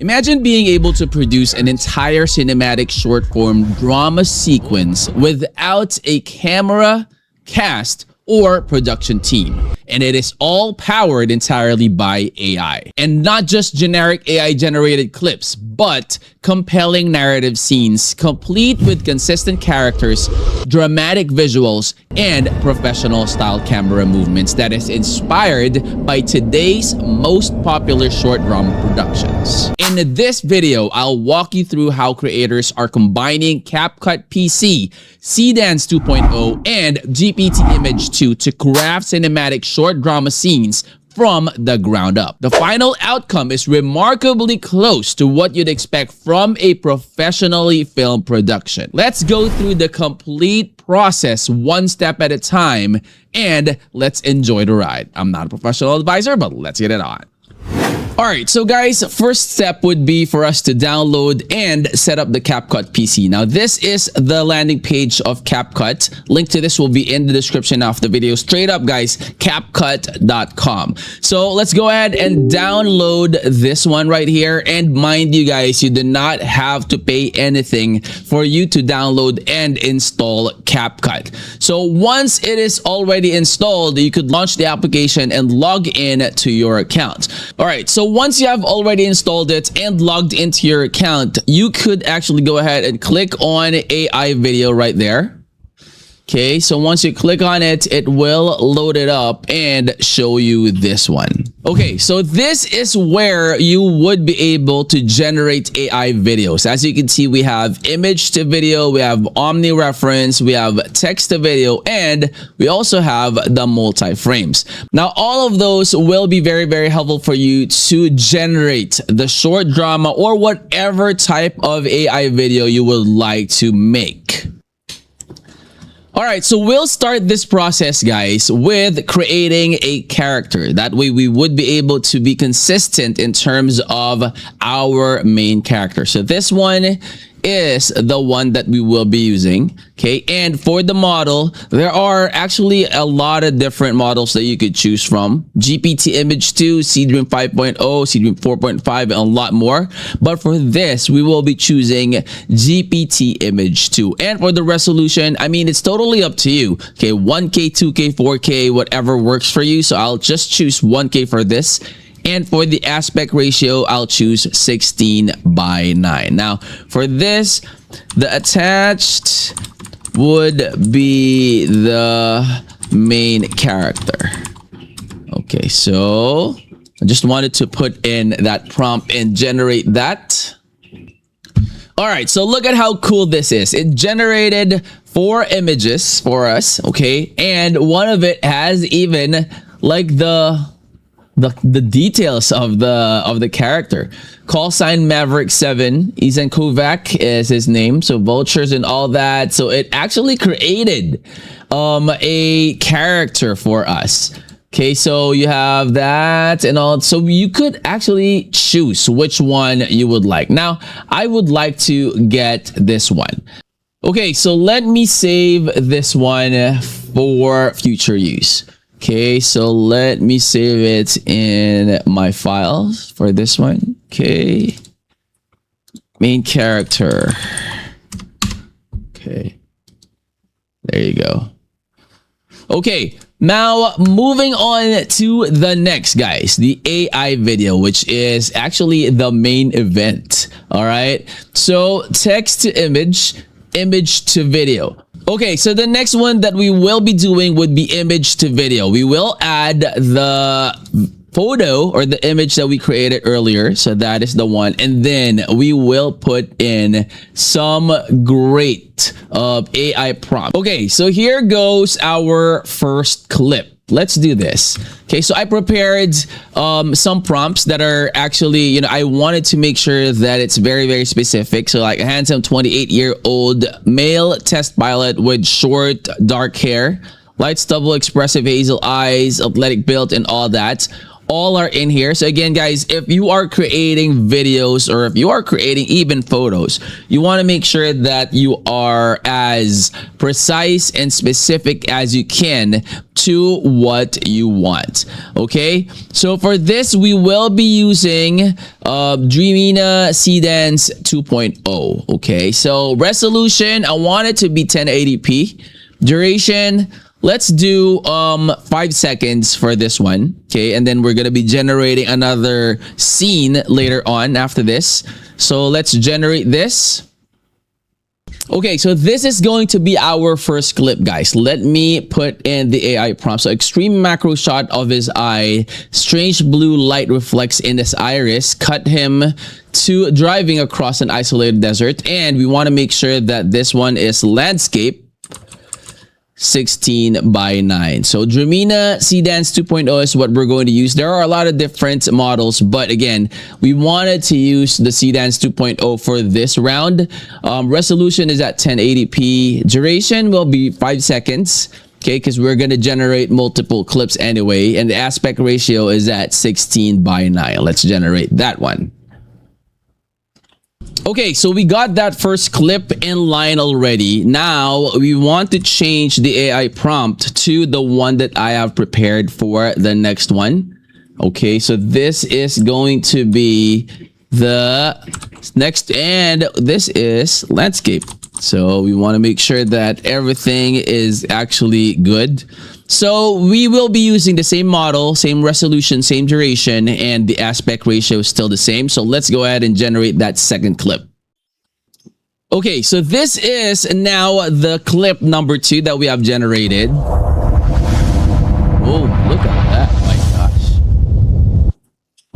Imagine being able to produce an entire cinematic short-form drama sequence without a camera, cast, or production team. And it is all powered entirely by AI. And not just generic AI-generated clips, but compelling narrative scenes, complete with consistent characters, dramatic visuals, and professional-style camera movements that is inspired by today's most popular short drama productions. In this video, I'll walk you through how creators are combining CapCut PC, Seedance 2.0, and GPT Image 2 to craft cinematic short drama scenes from the ground up. The final outcome is remarkably close to what you'd expect from a professionally filmed production. Let's go through the complete process one step at a time, and let's enjoy the ride. I'm not a professional advisor, but let's get it on. Alright, so guys, first step would be for us to download and set up the CapCut PC. Now, this is the landing page of CapCut. Link to this will be in the description of the video. Straight up, guys, CapCut.com. So let's go ahead and download this one right here. And mind you guys, you do not have to pay anything for you to download and install CapCut. So once it is already installed, you could launch the application and log in to your account. Alright, so once you have already installed it and logged into your account, you could actually go ahead and click on AI video right there. Okay, so once you click on it, it will load it up and show you this one. Okay, so this is where you would be able to generate AI videos. As you can see, we have image to video, we have Omni Reference, we have text to video, and we also have the multi-frames. Now, all of those will be very, very helpful for you to generate the short drama or whatever type of AI video you would like to make. Alright, so we'll start this process, guys, with creating a character. That way we would be able to be consistent in terms of our main character. So this one is the one that we will be using. Okay, and for the model, there are actually a lot of different models that you could choose from. GPT Image 2, Seedance 5.0, Seedance 4.5, and a lot more. But for this, we will be choosing GPT Image 2. And for the resolution, I mean, it's totally up to you. Okay, 1K, 2K, 4K, whatever works for you. So I'll just choose 1K for this. And for the aspect ratio, I'll choose 16:9. Now, for this, the attached would be the main character. Okay, so I just wanted to put in that prompt and generate that. All right, so look at how cool this is. It generated 4 images for us, okay? And one of it has even like the details of the character. Call sign Maverick 7. Ethan Kovac is his name. So vultures and all that. So it actually created a character for us. Okay, so you have that and all. So you could actually choose which one you would like. Now, I would like to get this one. Okay, so let me save this one for future use. Okay, so let me save it in my files for this one. Okay, main character. Okay, there you go. Okay, now moving on to the next, guys, the AI video, which is actually the main event. All right, so text to image, image to video. Okay, so the next one that we will be doing would be image to video. We will add the photo or the image that we created earlier. So that is the one. And then we will put in some great AI prompt. Okay, so here goes our first clip. Let's do this. Okay, so I prepared some prompts that are actually, you know, I wanted to make sure that it's very, very specific. So like a handsome 28-year-old male test pilot with short, dark hair, light stubble, expressive hazel eyes, athletic build, and all that. all are in here. So again, guys, if you are creating videos or if you are creating even photos, you want to make sure that you are as precise and specific as you can to what you want. Okay, so for this we will be using Dreamina Seedance 2.0. okay, so resolution, I want it to be 1080p. Duration, let's do 5 seconds for this one. Okay, and then we're gonna be generating another scene later on after this. So let's generate this. Okay, so this is going to be our first clip, guys. Let me put in the AI prompt. So extreme macro shot of his eye, strange blue light reflects in his iris, cut him to driving across an isolated desert, and we want to make sure that this one is landscape 16 by 9. So Dreamina Seedance 2.0 is what we're going to use. There are a lot of different models, but again, we wanted to use the Seedance 2.0 for this round. Resolution is at 1080p. Duration will be 5 seconds. Okay, because we're going to generate multiple clips anyway, and the aspect ratio is at 16 by 9. Let's generate that one. Okay, so we got that first clip in line already. Now we want to change the AI prompt to the one that I have prepared for the next one. Okay, so this is going to be the next, and this is landscape. So we want to make sure that everything is actually good. So we will be using the same model, same resolution, same duration, and the aspect ratio is still the same. So let's go ahead and generate that second clip. Okay, so this is now the clip number 2 that we have generated. Oh, look at that, my gosh.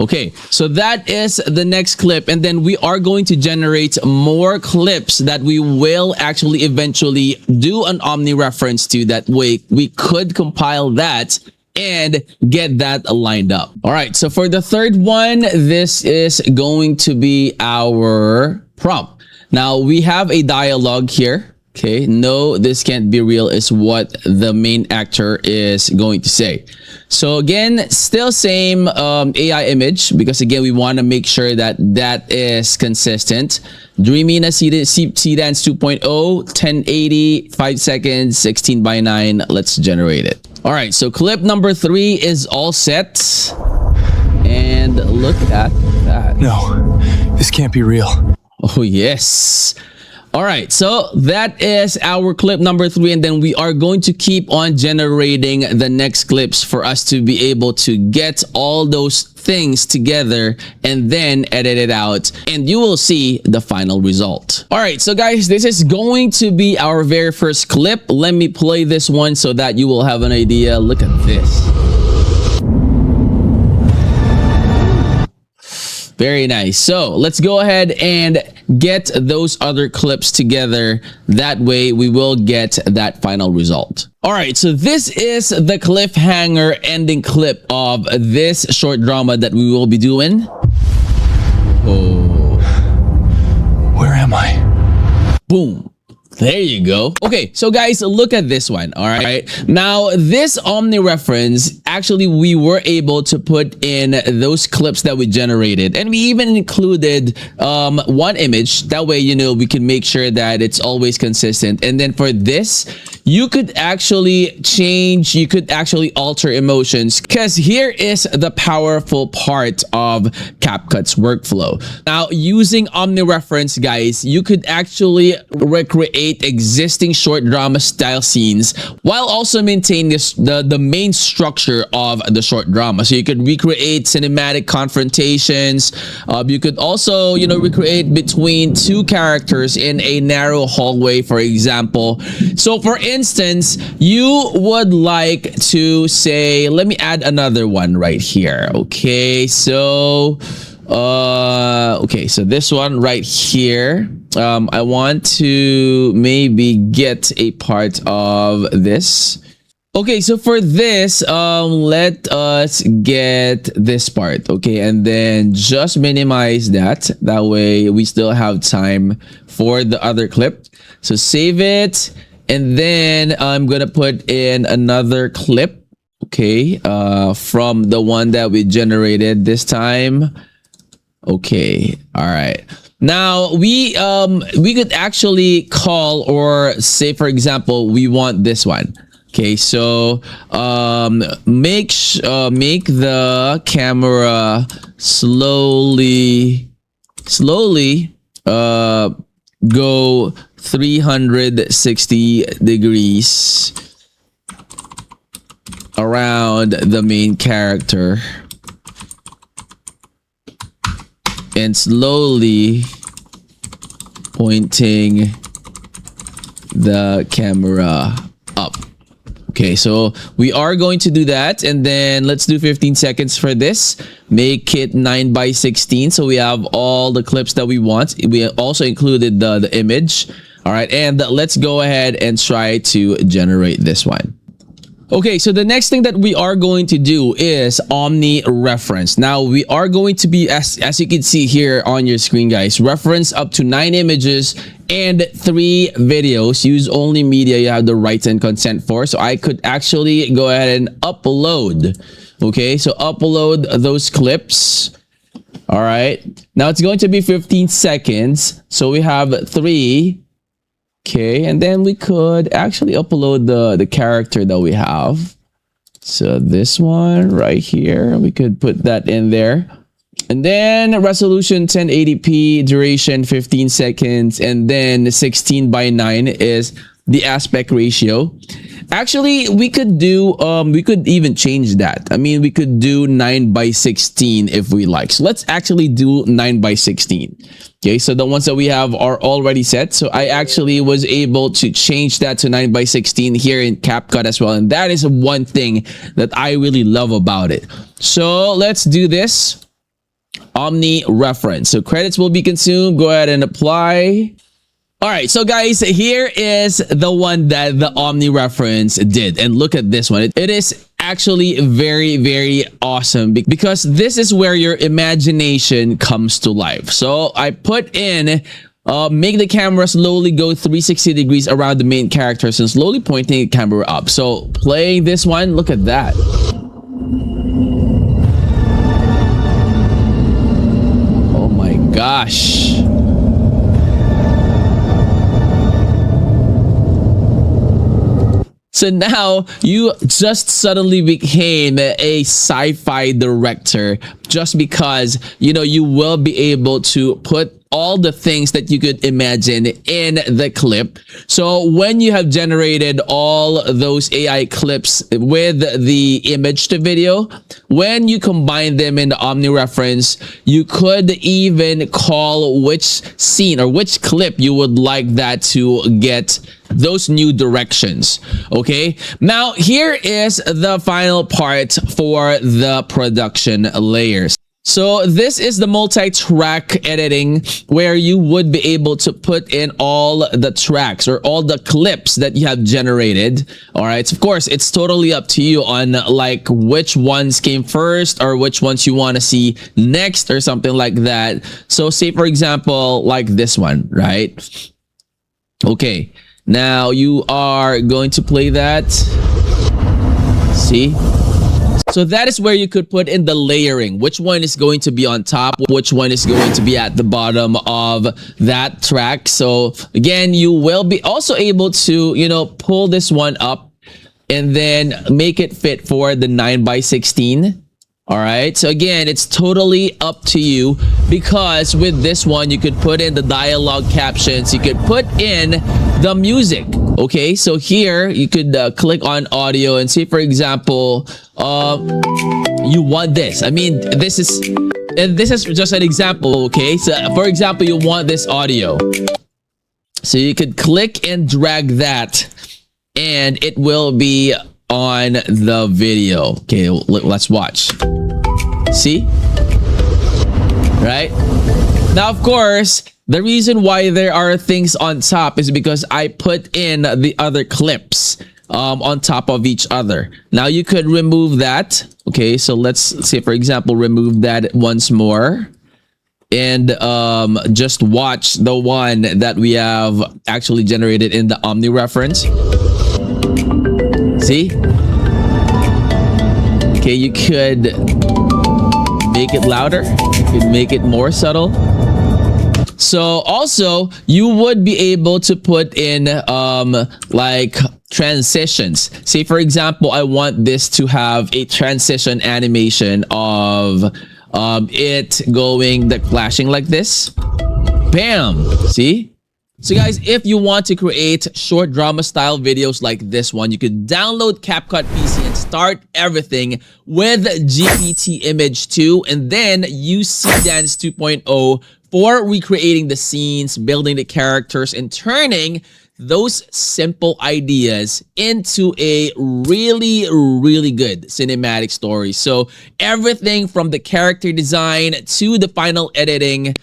Okay, so that is the next clip, and then we are going to generate more clips that we will actually eventually do an Omni Reference to. That way we could compile that and get that lined up. All right, so for the third one, this is going to be our prompt. Now we have a dialogue here. Okay, no, this can't be real is what the main actor is going to say. So again, still same AI image, because again, we want to make sure that that is consistent. Dreamina Seedance 2.0, 1080, 5 seconds, 16 by 9. Let's generate it. All right, so clip number 3 is all set. And look at that. No, this can't be real. Oh, yes. All right, so that is our clip number 3, and then we are going to keep on generating the next clips for us to be able to get all those things together and then edit it out, and you will see the final result. All right, so guys, this is going to be our very first clip. Let me play this one so that you will have an idea. Look at this. Very nice. So let's go ahead and get those other clips together. That way we will get that final result. All right, so this is the cliffhanger ending clip of this short drama that we will be doing. Oh. Where am I? Boom. There you go. Okay, so guys, look at this one. All right, now this Omni Reference, actually we were able to put in those clips that we generated, and we even included one image. That way, you know, we can make sure that it's always consistent. And then for this, you could actually change, you could actually alter emotions, because here is the powerful part of CapCut's workflow. Now using Omni Reference, guys, you could actually recreate existing short drama style scenes while also maintaining the main structure of the short drama. So you could recreate cinematic confrontations. You could also, you know, recreate between two characters in a narrow hallway, for example. So for instance, you would like to say, let me add another one right here. Okay, so so this one right here, I want to maybe get a part of this. Okay, so for this, let us get this part, okay, and then just minimize that. That way we still have time for the other clip. So save it, and then I'm gonna put in another clip. Okay, from the one that we generated this time. Okay, all right. Now we could actually call, or say for example we want this one. Okay, so make the camera slowly go 360 degrees around the main character and slowly pointing the camera up. Okay, so we are going to do that, and then let's do 15 seconds for this. Make it 9:16, so we have all the clips that we want. We also included the image. All right, and let's go ahead and try to generate this one. Okay, so the next thing that we are going to do is Omni Reference. Now, we are going to be, as you can see here on your screen, guys, reference up to 9 images and 3 videos. Use only media you have the rights and consent for. So I could actually go ahead and upload. Okay, so upload those clips. All right, now it's going to be 15 seconds. So we have 3. Okay, and then we could actually upload the character that we have. So this one right here, we could put that in there. And then resolution 1080p, duration 15 seconds, and then 16:9 is the aspect ratio. Actually, we could do we could even change that. I mean, we could do 9:16 if we like. So let's actually do 9:16. Okay, so the ones that we have are already set. So I actually was able to change that to 9:16 here in CapCut as well. And that is one thing that I really love about it. So let's do this. Omni Reference. So credits will be consumed. Go ahead and apply. All right, so guys, here is the one that the Omni Reference did. And look at this one. It is actually very, very awesome because this is where your imagination comes to life. So I put in, make the camera slowly go 360 degrees around the main characters and slowly pointing the camera up. So playing this one, look at that. Oh my gosh. So now you just suddenly became a sci-fi director just because, you know, you will be able to put all the things that you could imagine in the clip. So when you have generated all those AI clips with the image to video, when you combine them in the Omni Reference, you could even call which scene or which clip you would like that to get those new directions. Okay, now here is the final part for the production layers. So this is the multi-track editing where you would be able to put in all the tracks or all the clips that you have generated. All right, of course, it's totally up to you on like which ones came first or which ones you want to see next or something like that. So say for example, like this one, right? Okay, now you are going to play that. See? So that is where you could put in the layering. Which one is going to be on top? Which one is going to be at the bottom of that track? So again, you will be also able to, you know, pull this one up and then make it fit for the 9:16. All right, so again, it's totally up to you because with this one, you could put in the dialogue captions, you could put in the music. Okay, so here you could click on audio and say, for example, you want this. I mean, this is just an example. Okay, so for example, you want this audio. So you could click and drag that and it will be on the video. Okay, let's watch. See? Right? Now, of course, the reason why there are things on top is because I put in the other clips on top of each other. Now, you could remove that. Okay, so let's say, for example, remove that once more. And just watch the one that we have actually generated in the Omni Reference. See? Okay, you could make it louder. You could make it more subtle. So also, you would be able to put in like transitions. Say for example, I want this to have a transition animation of it going, the flashing like this. Bam! See? So guys, if you want to create short drama style videos like this one, you could download CapCut PC and start everything with GPT Image 2 and then use Seedance 2.0 for recreating the scenes, building the characters, and turning those simple ideas into a really, really good cinematic story. So everything from the character design to the final editing,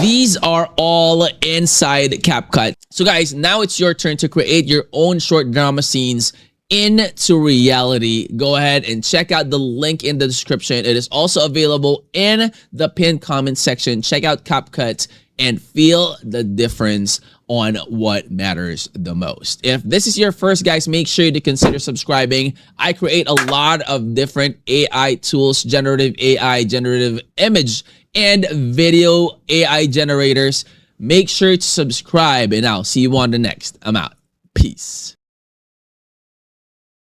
these are all inside CapCut. So guys, now it's your turn to create your own short drama scenes into reality. Go ahead and check out the link in the description. It is also available in the pinned comment section. Check out CapCut and feel the difference on what matters the most. If this is your first, guys, make sure to consider subscribing. I create a lot of different AI tools, generative AI, generative image, and video AI generators. Make sure to subscribe, and I'll see you on the next. I'm out. Peace.